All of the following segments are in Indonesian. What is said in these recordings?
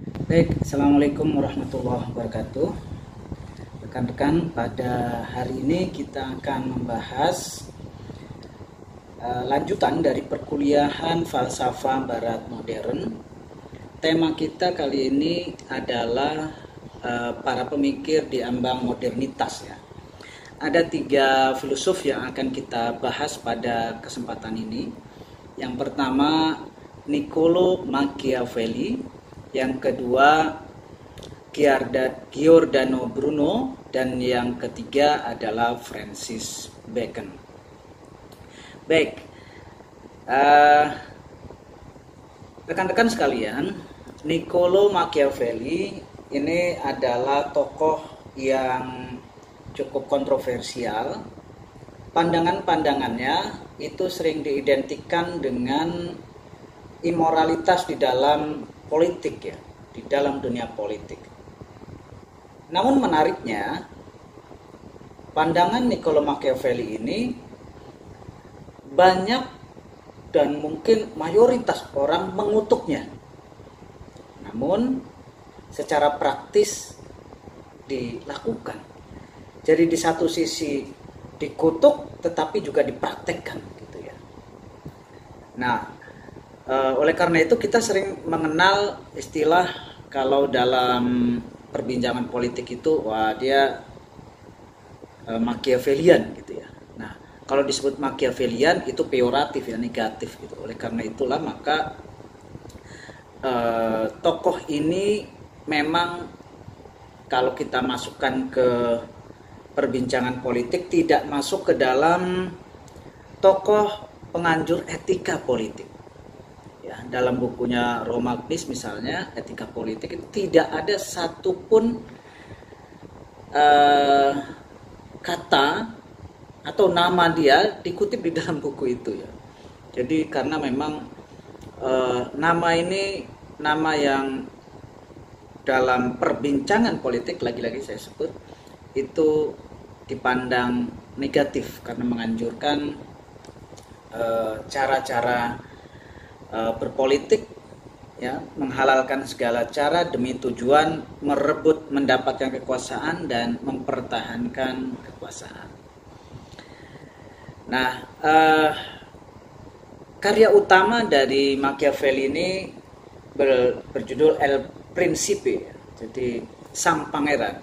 Baik, Assalamualaikum warahmatullahi wabarakatuh. Rekan-rekan, pada hari ini kita akan membahas lanjutan dari perkuliahan falsafah barat modern. Tema kita kali ini adalah para pemikir di ambang modernitas ya. Ada 3 filsuf yang akan kita bahas pada kesempatan ini. Yang pertama, Niccolo Machiavelli. Yang kedua, Giordano Bruno. Dan yang ketiga adalah Francis Bacon. Baik, rekan-rekan sekalian, Niccolo Machiavelli ini adalah tokoh yang cukup kontroversial. Pandangan-pandangannya itu sering diidentikan dengan imoralitas di dalam politik ya, di dalam dunia politik. Namun menariknya, pandangan Niccolo Machiavelli ini banyak dan mungkin mayoritas orang mengutuknya. Namun secara praktis dilakukan. Jadi di satu sisi dikutuk tetapi juga dipraktekkan gitu ya. Nah, oleh karena itu kita sering mengenal istilah kalau dalam perbincangan politik itu, wah dia Machiavellian gitu ya. Nah, kalau disebut Machiavellian itu peyoratif ya, negatif gitu. Oleh karena itulah maka tokoh ini memang kalau kita masukkan ke perbincangan politik tidak masuk ke dalam tokoh penganjur etika politik. Ya, dalam bukunya Romagnis misalnya, etika politik itu tidak ada satupun kata atau nama dia dikutip di dalam buku itu ya. Jadi karena memang nama ini nama yang dalam perbincangan politik lagi-lagi saya sebut itu dipandang negatif karena menganjurkan cara-cara berpolitik ya, menghalalkan segala cara demi tujuan merebut mendapatkan kekuasaan dan mempertahankan kekuasaan. Nah, karya utama dari Machiavelli ini berjudul El Principe, jadi Sang Pangeran.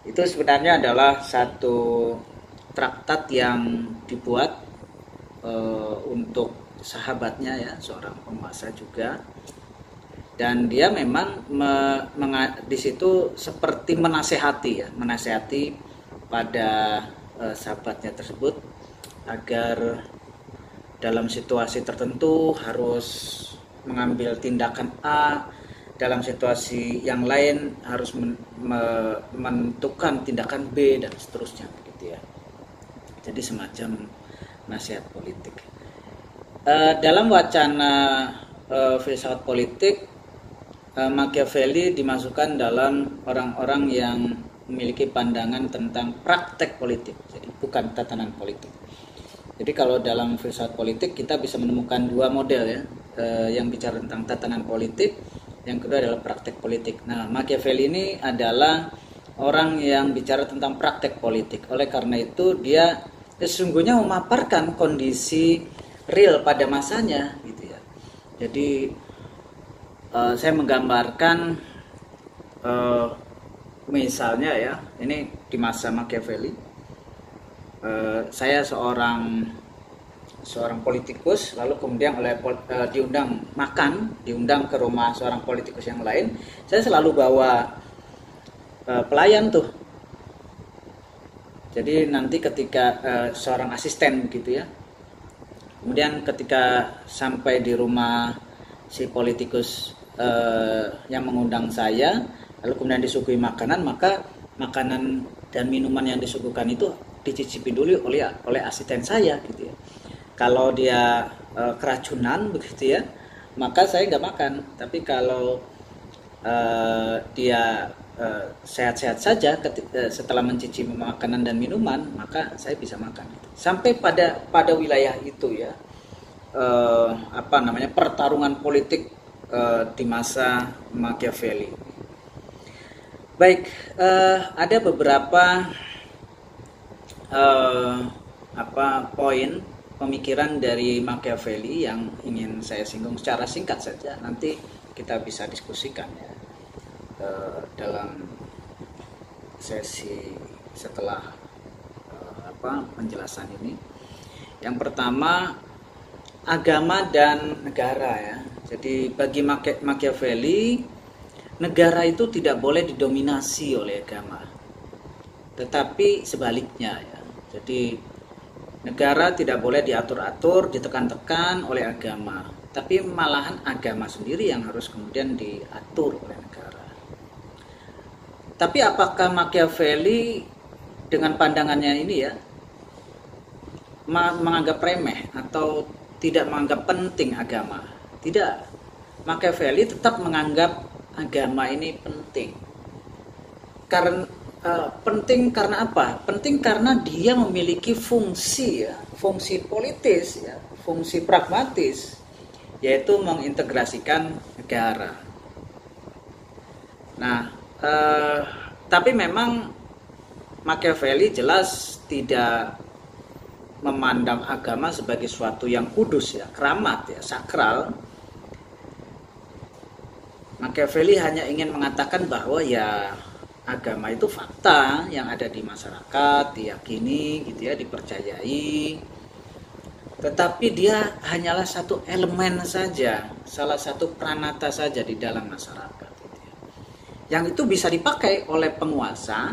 Itu sebenarnya adalah satu traktat yang dibuat untuk sahabatnya ya, seorang penguasa juga, dan dia memang di situ seperti menasehati pada sahabatnya tersebut agar dalam situasi tertentu harus mengambil tindakan A, dalam situasi yang lain harus menentukan tindakan B dan seterusnya begitu ya. Jadi semacam nasihat politik. Dalam wacana filsafat politik, Machiavelli dimasukkan dalam orang-orang yang memiliki pandangan tentang praktek politik, jadi bukan tatanan politik. Jadi kalau dalam filsafat politik kita bisa menemukan 2 model ya, yang bicara tentang tatanan politik, yang kedua adalah praktek politik. Nah, Machiavelli ini adalah orang yang bicara tentang praktek politik. Oleh karena itu dia sesungguhnya memaparkan kondisi real pada masanya gitu ya. Jadi saya menggambarkan misalnya ya, ini di masa Machiavelli, saya seorang politikus, lalu kemudian diundang ke rumah seorang politikus yang lain. Saya selalu bawa pelayan tuh. Jadi nanti ketika seorang asisten gitu ya. Kemudian ketika sampai di rumah si politikus yang mengundang saya, lalu kemudian disuguhi makanan, maka makanan dan minuman yang disuguhkan itu dicicipi dulu oleh asisten saya gitu ya. Kalau dia keracunan begitu ya, maka saya nggak makan. Tapi kalau dia sehat-sehat saja setelah mencicipi makanan dan minuman, maka saya bisa makan. Sampai pada wilayah itu ya, pertarungan politik di masa Machiavelli. Baik, ada beberapa poin pemikiran dari Machiavelli yang ingin saya singgung secara singkat saja. Nanti kita bisa diskusikan ya dalam sesi setelah penjelasan ini. Yang pertama, agama dan negara ya. Jadi bagi Machiavelli, negara itu tidak boleh didominasi oleh agama, tetapi sebaliknya ya. Jadi negara tidak boleh diatur-atur, ditekan-tekan oleh agama, tapi malahan agama sendiri yang harus kemudian diatur oleh negara. Tapi apakah Machiavelli dengan pandangannya ini ya menganggap remeh atau tidak menganggap penting agama? Tidak. Machiavelli tetap menganggap agama ini penting. Penting karena apa? Penting karena dia memiliki fungsi ya, fungsi politis ya, fungsi pragmatis, yaitu mengintegrasikan negara. Nah, tapi memang Machiavelli jelas tidak memandang agama sebagai suatu yang kudus ya, keramat ya, sakral. Machiavelli hanya ingin mengatakan bahwa ya agama itu fakta yang ada di masyarakat, diyakini gitu ya, dipercayai. Tetapi dia hanyalah satu elemen saja, salah satu pranata saja di dalam masyarakat gitu ya. Yang itu bisa dipakai oleh penguasa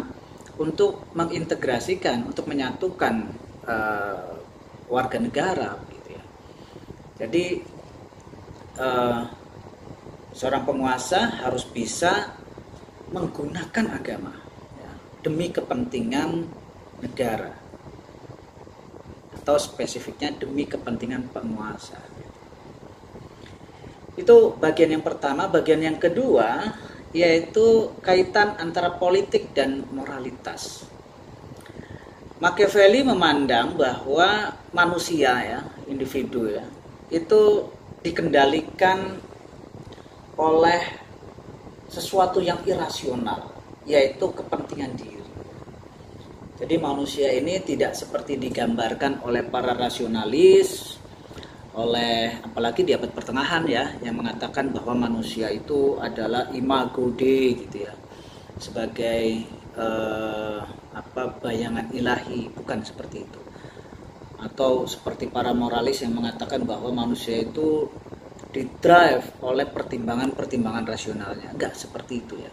untuk mengintegrasikan, untuk menyatukan warga negara gitu ya. Jadi seorang penguasa harus bisa menggunakan agama ya, demi kepentingan negara, atau spesifiknya demi kepentingan penguasa. Itu bagian yang pertama. Bagian yang kedua yaitu kaitan antara politik dan moralitas. Machiavelli memandang bahwa manusia ya, individu ya, itu dikendalikan oleh sesuatu yang irasional, yaitu kepentingan diri. Jadi manusia ini tidak seperti digambarkan oleh para rasionalis, oleh apalagi di abad pertengahan ya, yang mengatakan bahwa manusia itu adalah imago Dei gitu ya, sebagai bayangan ilahi. Bukan seperti itu. Atau seperti para moralis yang mengatakan bahwa manusia itu didrive oleh pertimbangan-pertimbangan rasionalnya. Enggak seperti itu ya.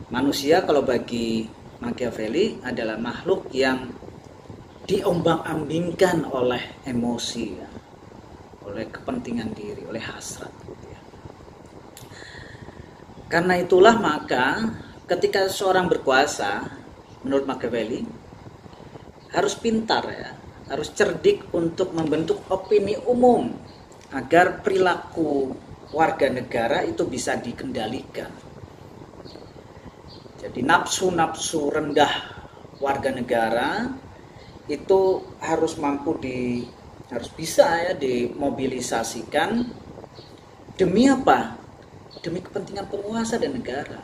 Manusia kalau bagi Machiavelli adalah makhluk yang diombang-ambingkan oleh emosi ya, oleh kepentingan diri, oleh hasrat gitu ya. Karena itulah maka ketika seorang berkuasa, menurut Machiavelli harus pintar ya, harus cerdik untuk membentuk opini umum agar perilaku warga negara itu bisa dikendalikan. Jadi nafsu-nafsu rendah warga negara itu harus harus bisa ya dimobilisasikan demi apa? Demi kepentingan penguasa dan negara.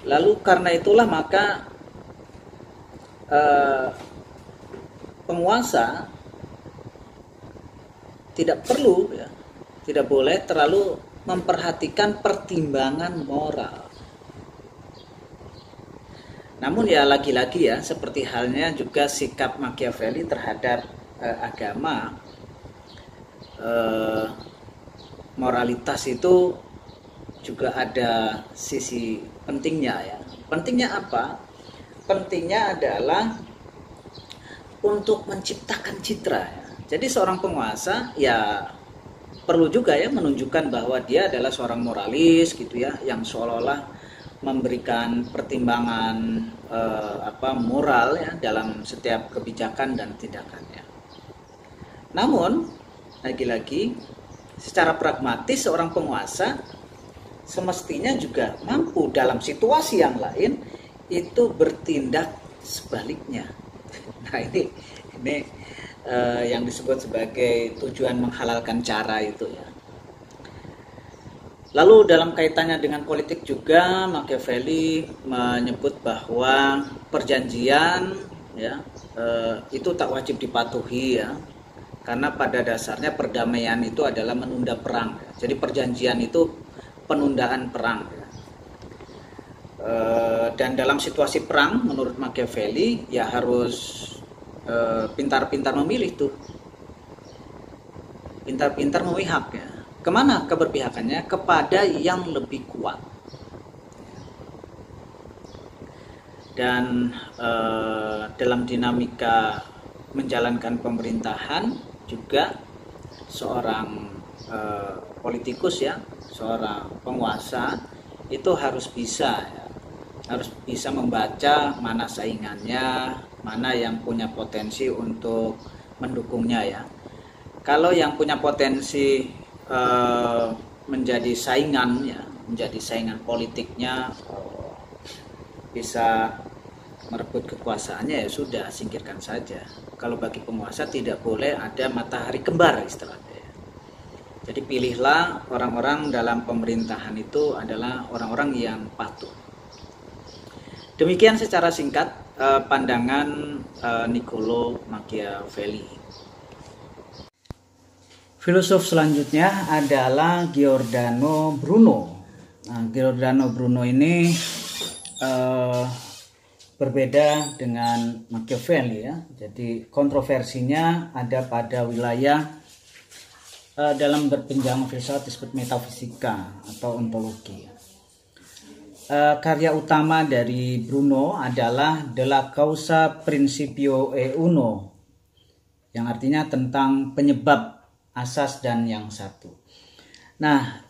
Lalu karena itulah maka penguasa tidak perlu ya, tidak boleh terlalu memperhatikan pertimbangan moral. Namun ya lagi-lagi ya, seperti halnya juga sikap Machiavelli terhadap agama, moralitas itu juga ada sisi pentingnya ya. Pentingnya apa? Pentingnya adalah untuk menciptakan citra ya. Jadi seorang penguasa ya perlu juga ya menunjukkan bahwa dia adalah seorang moralis gitu ya, yang seolah-olah memberikan pertimbangan moral ya dalam setiap kebijakan dan tindakannya. Namun lagi-lagi secara pragmatis seorang penguasa semestinya juga mampu dalam situasi yang lain itu bertindak sebaliknya. Nah ini yang disebut sebagai tujuan menghalalkan cara itu ya. Lalu dalam kaitannya dengan politik juga Machiavelli menyebut bahwa perjanjian ya itu tak wajib dipatuhi ya, karena pada dasarnya perdamaian itu adalah menunda perang ya. Jadi perjanjian itu penundaan perang ya. Dan dalam situasi perang menurut Machiavelli ya harus pintar-pintar memilih tuh, pintar-pintar memihak ya. Kemana keberpihakannya? Kepada yang lebih kuat. Dan dalam dinamika menjalankan pemerintahan juga seorang politikus ya, seorang penguasa itu harus bisa ya, harus bisa membaca mana saingannya, mana yang punya potensi untuk mendukungnya ya. Kalau yang punya potensi menjadi saingan ya, menjadi saingan politiknya, bisa merebut kekuasaannya ya sudah, singkirkan saja. Kalau bagi penguasa tidak boleh ada matahari kembar istilahnya ya. Jadi pilihlah orang-orang dalam pemerintahan itu adalah orang-orang yang patuh. Demikian secara singkat pandangan Niccolo Machiavelli. Filosof selanjutnya adalah Giordano Bruno. Nah, Giordano Bruno ini berbeda dengan Machiavelli ya. Jadi kontroversinya ada pada wilayah dalam berpinjam filsafat disebut metafisika atau ontologi. Karya utama dari Bruno adalah De la Causa Principio e Uno, yang artinya tentang penyebab, asas, dan yang satu. Nah,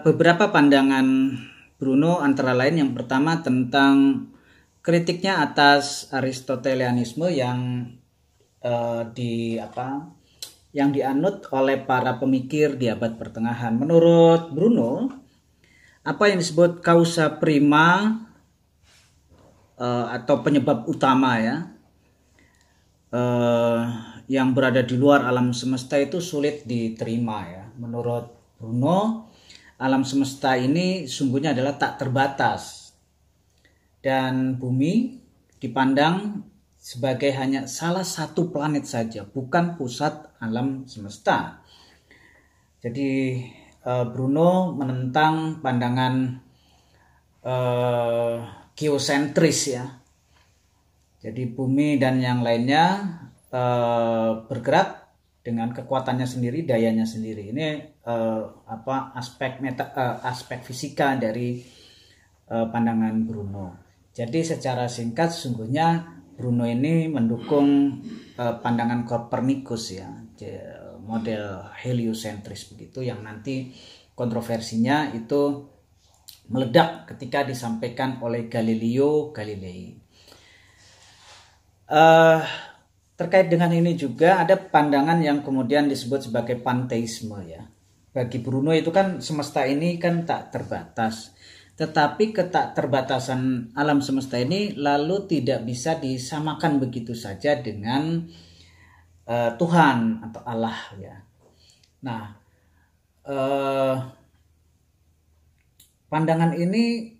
beberapa pandangan Bruno antara lain yang pertama tentang kritiknya atas Aristotelianisme yang yang dianut oleh para pemikir di abad pertengahan. Menurut Bruno, apa yang disebut causa prima atau penyebab utama ya, yang berada di luar alam semesta itu sulit diterima ya. Menurut Bruno, alam semesta ini sungguhnya adalah tak terbatas, dan bumi dipandang sebagai hanya salah satu planet saja, bukan pusat alam semesta. Jadi Bruno menentang pandangan geosentris ya. Jadi bumi dan yang lainnya bergerak dengan kekuatannya sendiri, dayanya sendiri. Ini aspek fisika dari pandangan Bruno. Jadi secara singkat sesungguhnya Bruno ini mendukung pandangan Copernicus ya, model heliocentris begitu, yang nanti kontroversinya itu meledak ketika disampaikan oleh Galileo Galilei. Terkait dengan ini juga ada pandangan yang kemudian disebut sebagai panteisme ya. Bagi Bruno itu kan semesta ini kan tak terbatas, tetapi ketakterbatasan alam semesta ini lalu tidak bisa disamakan begitu saja dengan Tuhan atau Allah ya. Nah, pandangan ini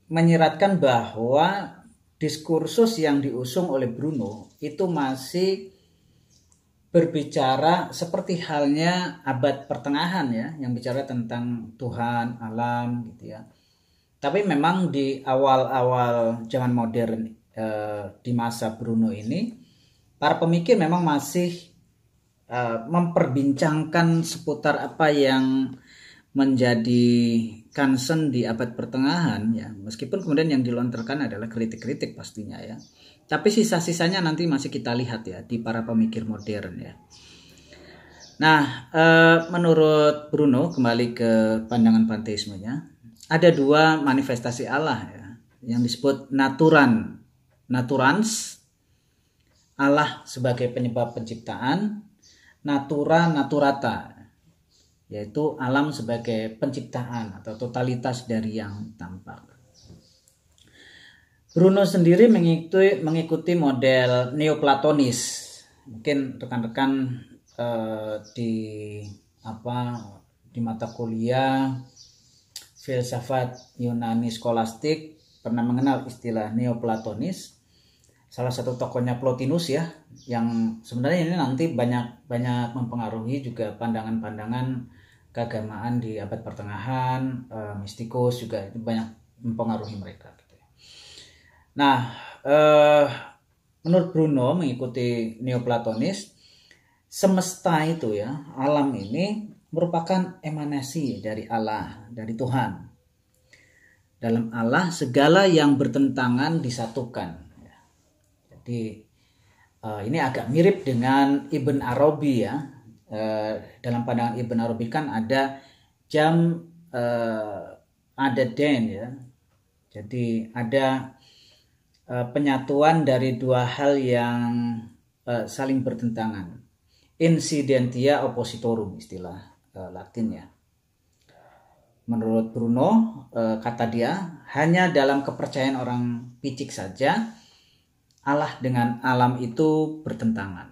menyiratkan bahwa diskursus yang diusung oleh Bruno itu masih berbicara seperti halnya abad pertengahan ya, yang bicara tentang Tuhan, alam gitu ya. Tapi memang di awal-awal zaman modern di masa Bruno ini, para pemikir memang masih memperbincangkan seputar apa yang menjadi concern di abad pertengahan ya, meskipun kemudian yang dilontarkan adalah kritik-kritik pastinya ya, tapi sisa-sisanya nanti masih kita lihat ya di para pemikir modern ya. Nah, menurut Bruno, kembali ke pandangan panteismenya, ada dua manifestasi Allah ya, yang disebut naturans, Allah sebagai penyebab penciptaan, naturata, yaitu alam sebagai penciptaan atau totalitas dari yang tampak. Bruno sendiri mengikuti model Neoplatonis Mungkin rekan-rekan di mata kuliah filsafat Yunani skolastik pernah mengenal istilah Neoplatonis. Salah satu tokohnya Plotinus ya, yang sebenarnya ini nanti banyak mempengaruhi juga pandangan-pandangan keagamaan di abad pertengahan, mistikus juga itu banyak mempengaruhi mereka. Gitu. Nah, menurut Bruno mengikuti Neoplatonis, semesta itu ya, alam ini merupakan emanasi dari Allah, dari Tuhan. Dalam Allah segala yang bertentangan disatukan. Jadi ini agak mirip dengan Ibn Arabi ya. Dalam pandangan Ibn Arabi kan ada jam ada den ya. Jadi ada penyatuan dari dua hal yang saling bertentangan. Incidentia oppositorum istilah Latinnya. Menurut Bruno, kata dia, hanya dalam kepercayaan orang picik saja Allah dengan alam itu bertentangan.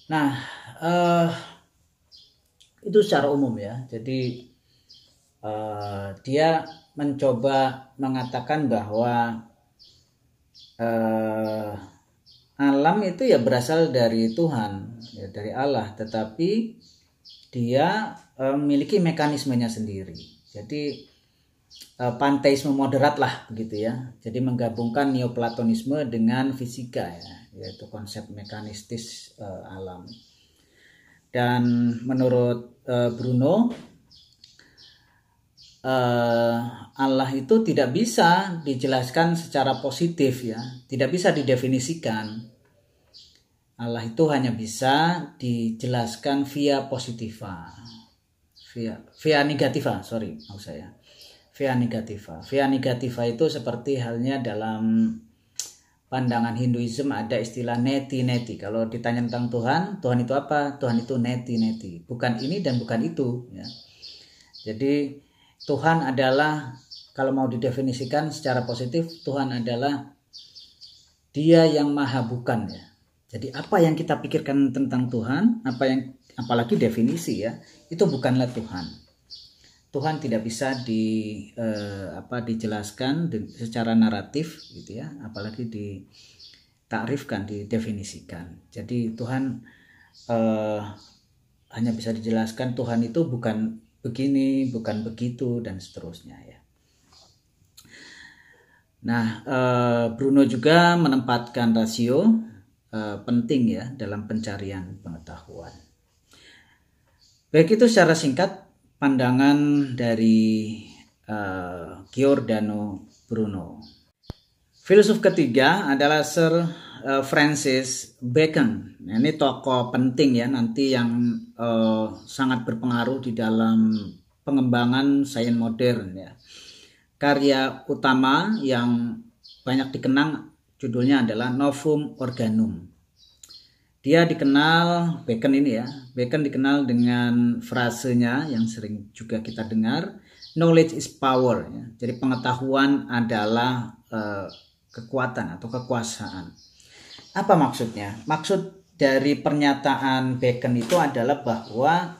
Nah, itu secara umum ya. Jadi dia mencoba mengatakan bahwa alam itu ya berasal dari Tuhan, ya dari Allah, tetapi dia memiliki mekanismenya sendiri. Jadi panteisme moderat lah begitu ya. Jadi menggabungkan neoplatonisme dengan fisika ya, yaitu konsep mekanistis alam. Dan menurut Bruno, Allah itu tidak bisa dijelaskan secara positif ya, tidak bisa didefinisikan. Allah itu hanya bisa dijelaskan via positiva, via negativa, maksud saya. Via negativa itu seperti halnya dalam pandangan Hinduism ada istilah neti. Kalau ditanya tentang Tuhan itu apa? Tuhan itu neti. Bukan ini dan bukan itu ya. Jadi Tuhan adalah, kalau mau didefinisikan secara positif, Tuhan adalah Dia yang maha bukan ya. Jadi apa yang kita pikirkan tentang Tuhan, apalagi definisi ya, itu bukanlah Tuhan. Tuhan tidak bisa dijelaskan secara naratif gitu ya, apalagi ditakrifkan, didefinisikan. Jadi Tuhan hanya bisa dijelaskan Tuhan itu bukan begini, bukan begitu, dan seterusnya ya. Nah, Bruno juga menempatkan rasio penting ya dalam pencarian pengetahuan. Baik, itu secara singkat pandangan dari Giordano Bruno. Filsuf ketiga adalah Sir Francis Bacon. Nah, ini tokoh penting ya nanti yang sangat berpengaruh di dalam pengembangan sains modern ya. Karya utama yang banyak dikenang judulnya adalah Novum Organum. Dia dikenal, Bacon dikenal dengan frasenya yang sering juga kita dengar, knowledge is power ya. Jadi pengetahuan adalah kekuatan atau kekuasaan. Apa maksudnya? Maksud dari pernyataan Bacon itu adalah bahwa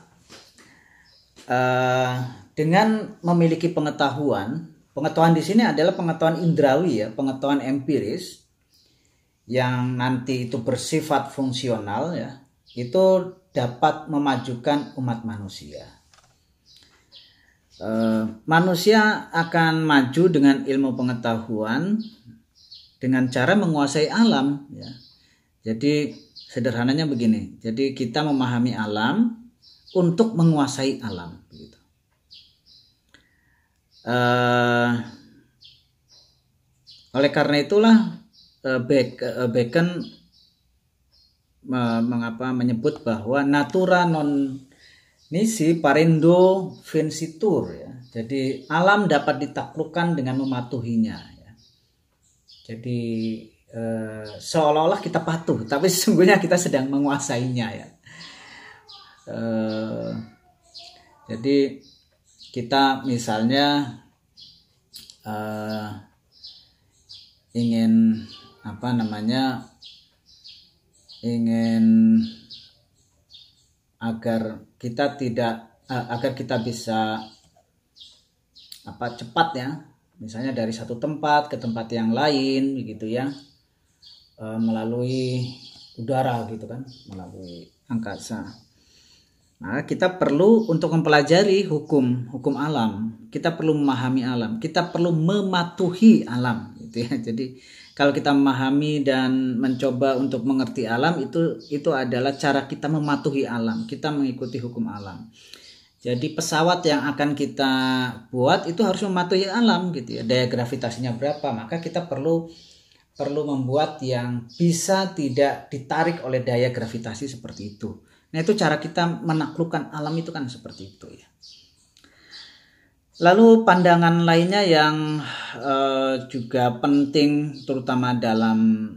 dengan memiliki pengetahuan di sini adalah pengetahuan indrawi ya, pengetahuan empiris yang nanti itu bersifat fungsional ya, itu dapat memajukan umat manusia. Manusia akan maju dengan ilmu pengetahuan dengan cara menguasai alam ya. Jadi sederhananya begini, jadi kita memahami alam untuk menguasai alam begitu. Oleh karena itulah Bacon menyebut bahwa natura non nisi parendo vincitur ya. Jadi alam dapat ditaklukkan dengan mematuhinya ya. Jadi seolah-olah kita patuh, tapi sesungguhnya kita sedang menguasainya ya. Jadi kita misalnya ingin ingin agar kita bisa cepat ya, misalnya dari satu tempat ke tempat yang lain begitu ya, melalui udara gitu kan, melalui angkasa. Nah, kita perlu untuk mempelajari hukum alam, kita perlu memahami alam, kita perlu mematuhi alam gitu ya. Jadi kalau kita memahami dan mencoba untuk mengerti alam, itu adalah cara kita mematuhi alam, kita mengikuti hukum alam. Jadi pesawat yang akan kita buat itu harus mematuhi alam gitu ya. Daya gravitasinya berapa, maka kita perlu membuat yang bisa tidak ditarik oleh daya gravitasi seperti itu. Nah, itu cara kita menaklukkan alam itu kan seperti itu ya. Lalu pandangan lainnya yang juga penting terutama dalam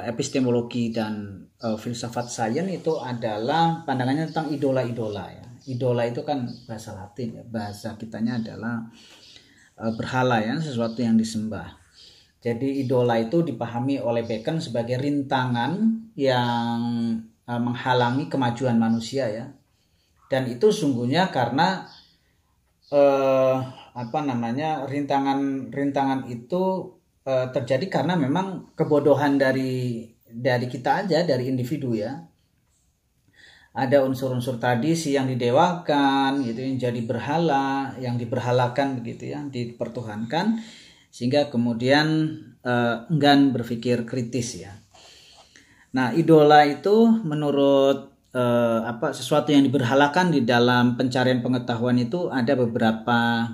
epistemologi dan filsafat sains itu adalah pandangannya tentang idola-idola ya. Idola itu kan bahasa Latin ya, bahasa kitanya adalah berhala ya, sesuatu yang disembah. Jadi idola itu dipahami oleh Bacon sebagai rintangan yang menghalangi kemajuan manusia ya. Dan itu sungguhnya karena rintangan itu terjadi karena memang kebodohan dari kita aja, dari individu ya. Ada unsur-unsur tradisi yang didewakan gitu, yang jadi berhala, yang diberhalakan begitu ya, dipertuhankan, sehingga kemudian enggan berpikir kritis ya. Nah, idola itu menurut sesuatu yang diberhalakan di dalam pencarian pengetahuan itu ada beberapa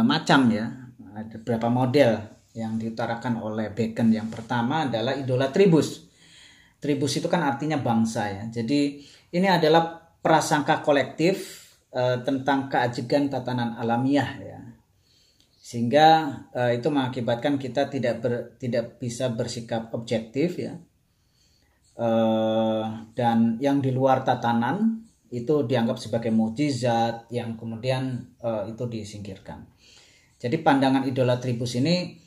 macam ya, ada beberapa model yang diutarakan oleh Bacon. Yang pertama adalah idola tribus. Tribus itu kan artinya bangsa ya. Jadi ini adalah prasangka kolektif tentang keajegan tatanan alamiah ya. Sehingga itu mengakibatkan kita tidak bisa bersikap objektif ya. Dan yang di luar tatanan itu dianggap sebagai mukjizat yang kemudian itu disingkirkan. Jadi pandangan idola tribus ini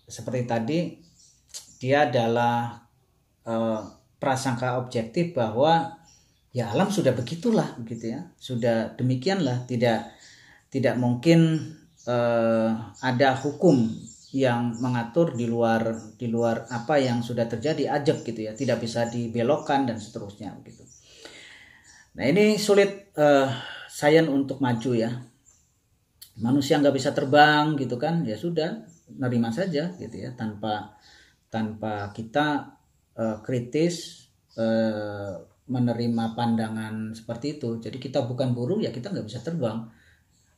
seperti tadi, dia adalah prasangka objektif bahwa ya alam sudah begitulah begitu ya, sudah demikianlah, tidak mungkin ada hukum yang mengatur di luar apa yang sudah terjadi, ajak gitu ya, tidak bisa dibelokkan dan seterusnya begitu. Nah, ini sulit sains untuk maju ya. Manusia nggak bisa terbang gitu kan, ya sudah nerima saja gitu ya, tanpa kita kritis menerima pandangan seperti itu. Jadi kita bukan burung ya, kita nggak bisa terbang.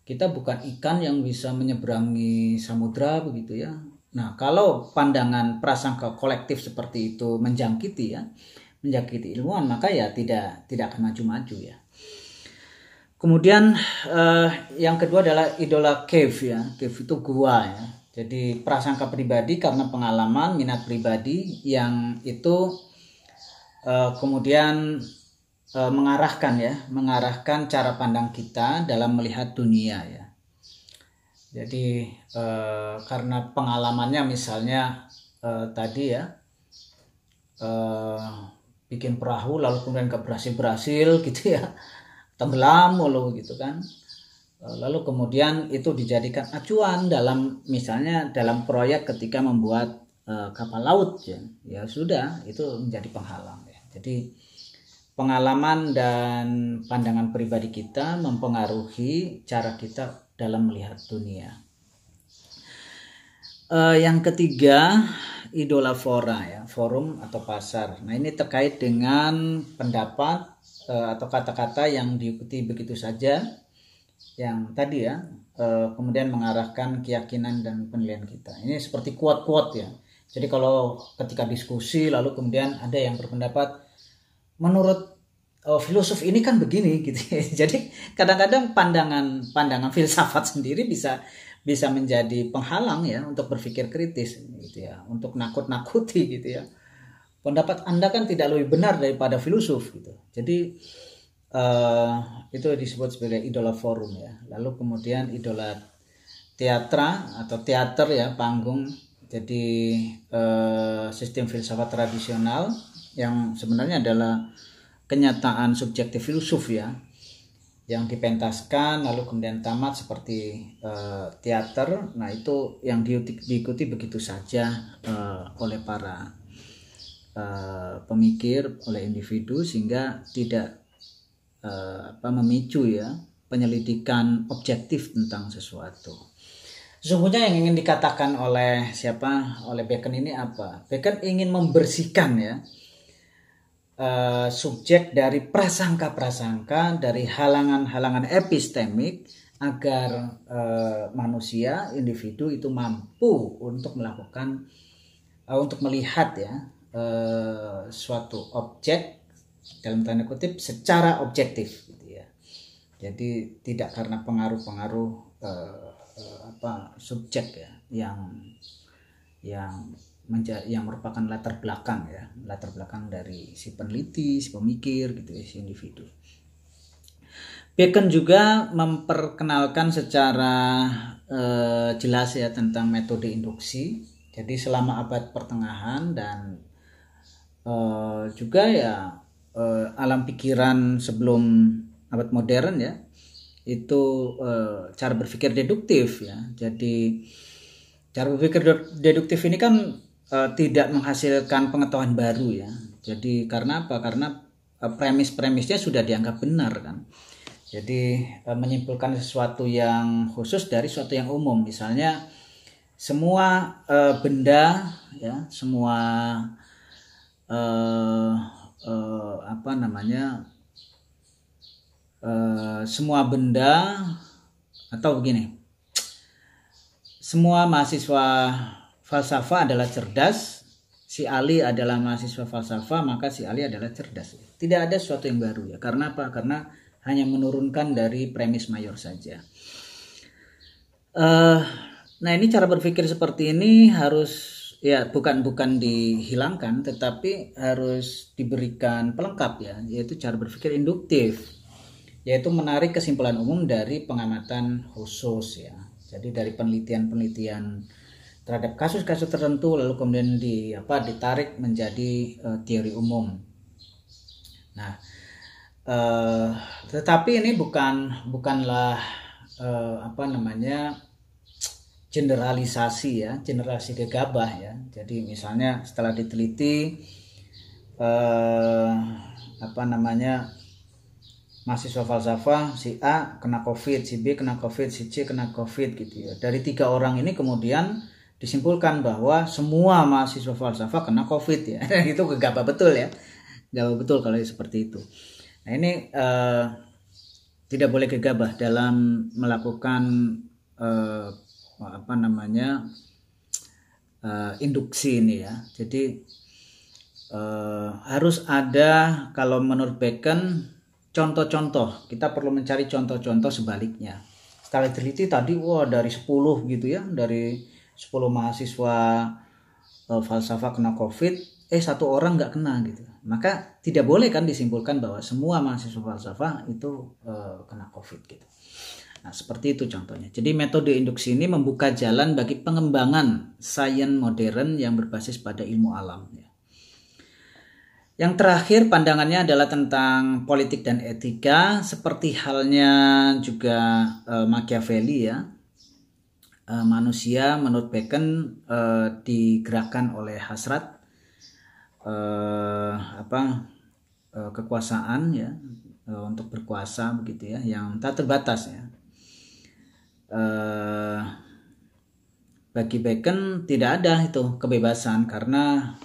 Kita bukan ikan yang bisa menyeberangi samudra begitu ya. Nah, kalau pandangan prasangka kolektif seperti itu menjangkiti ilmuwan, maka ya tidak akan maju-maju ya. Kemudian yang kedua adalah idola cave ya. Cave itu gua ya. Jadi prasangka pribadi karena pengalaman, minat pribadi yang itu kemudian mengarahkan cara pandang kita dalam melihat dunia ya. Jadi karena pengalamannya misalnya tadi ya, bikin perahu lalu kemudian gak berhasil gitu ya, tenggelam mulu gitu kan. Lalu kemudian itu dijadikan acuan misalnya dalam proyek ketika membuat kapal laut ya sudah, itu menjadi penghalang ya. Jadi pengalaman dan pandangan pribadi kita mempengaruhi cara kita dalam melihat dunia. Yang ketiga, idola fora ya, forum atau pasar. Nah, ini terkait dengan pendapat atau kata-kata yang diikuti begitu saja, yang tadi ya, kemudian mengarahkan keyakinan dan penilaian kita. Ini seperti quote-quote ya. Jadi kalau ketika diskusi lalu kemudian ada yang berpendapat menurut filosof ini kan begini gitu ya. Jadi kadang-kadang pandangan filsafat sendiri bisa menjadi penghalang ya untuk berpikir kritis gitu ya, untuk nakut-nakuti gitu ya. Pendapat Anda kan tidak lebih benar daripada filosof gitu. Jadi itu disebut sebagai idola forum ya. Lalu kemudian idola teater ya, panggung. Jadi sistem filsafat tradisional yang sebenarnya adalah kenyataan subjektif filsuf ya, yang dipentaskan lalu kemudian tamat seperti teater. Nah itu yang diikuti begitu saja oleh para pemikir, oleh individu, sehingga tidak memicu ya penyelidikan objektif tentang sesuatu. Sesungguhnya yang ingin dikatakan oleh oleh Bacon ini apa? Bacon ingin membersihkan ya subjek dari prasangka-prasangka, dari halangan-halangan epistemik, agar manusia, individu itu mampu untuk melakukan, untuk melihat ya suatu objek dalam tanda kutip secara objektif gitu ya. Jadi tidak karena pengaruh-pengaruh subjek ya yang merupakan latar belakang dari si peneliti, si pemikir gitu ya, si individu. Bacon juga memperkenalkan secara jelas ya tentang metode induksi. Jadi selama abad pertengahan dan juga ya alam pikiran sebelum abad modern ya, itu cara berpikir deduktif ya. Jadi cara berpikir deduktif ini kan tidak menghasilkan pengetahuan baru ya. Jadi karena apa? Karena premis-premisnya sudah dianggap benar kan. Jadi menyimpulkan sesuatu yang khusus dari sesuatu yang umum. Misalnya semua benda ya, semua semua benda, atau begini, semua mahasiswa falsafah adalah cerdas. Si Ali adalah mahasiswa falsafah, maka si Ali adalah cerdas. Tidak ada sesuatu yang baru ya. Karena apa? Karena hanya menurunkan dari premis mayor saja. Nah ini cara berpikir seperti ini harus ya bukan dihilangkan, tetapi harus diberikan pelengkap ya, yaitu cara berpikir induktif, yaitu menarik kesimpulan umum dari pengamatan khusus ya. Jadi dari penelitian terhadap kasus-kasus tertentu lalu kemudian ditarik menjadi teori umum. Nah, tetapi ini bukanlah generalisasi gegabah ya. Jadi misalnya setelah diteliti mahasiswa falsafah si A kena COVID, si B kena COVID, si C kena COVID gitu ya. Dari 3 orang ini kemudian disimpulkan bahwa semua mahasiswa falsafah kena COVID ya. Itu gegabah betul ya. Gegabah betul kalau seperti itu. Nah ini tidak boleh gegabah dalam melakukan induksi ini ya. Jadi harus ada, kalau menurut Bacon, contoh-contoh. Kita perlu mencari contoh-contoh sebaliknya. Setelah diteliti tadi dari 10 gitu ya, dari 10 mahasiswa falsafah kena COVID, 1 orang nggak kena gitu. Maka tidak boleh kan disimpulkan bahwa semua mahasiswa falsafah itu kena COVID gitu. Nah seperti itu contohnya. Jadi metode induksi ini membuka jalan bagi pengembangan sains modern yang berbasis pada ilmu alam ya. Yang terakhir pandangannya adalah tentang politik dan etika, seperti halnya juga Machiavelli ya. Manusia menurut Bacon digerakkan oleh hasrat kekuasaan ya, untuk berkuasa begitu ya, yang tak terbatas ya. Bagi Bacon tidak ada itu kebebasan, karena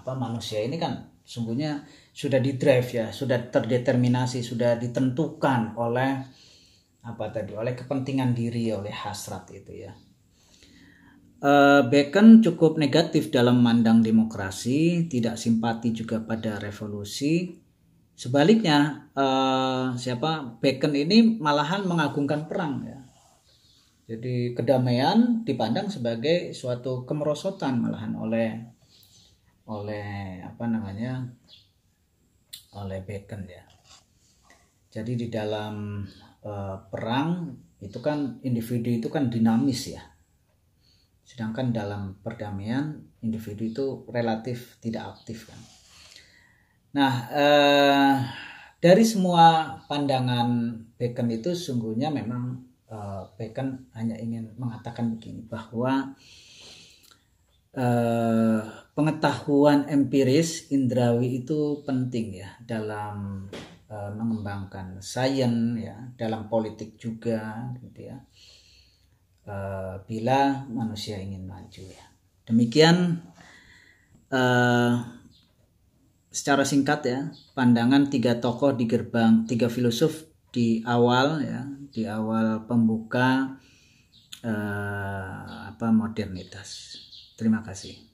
manusia ini kan sungguhnya sudah di-drive ya, sudah terdeterminasi, sudah ditentukan oleh oleh kepentingan diri, oleh hasrat itu ya. Bacon cukup negatif dalam memandang demokrasi, tidak simpati juga pada revolusi. Sebaliknya Bacon ini malahan mengagungkan perang ya. Jadi kedamaian dipandang sebagai suatu kemerosotan malahan oleh Bacon ya. Jadi di dalam perang itu kan individu itu kan dinamis ya. sedangkan dalam perdamaian individu itu relatif tidak aktif kan. Nah, dari semua pandangan Bacon itu sungguhnya memang Bacon hanya ingin mengatakan begini, bahwa pengetahuan empiris indrawi itu penting ya dalam mengembangkan sains ya, dalam politik juga gitu ya, bila manusia ingin maju ya. Demikian secara singkat ya pandangan tiga tokoh di gerbang, tiga filosof di awal ya, di awal pembuka modernitas. Terima kasih.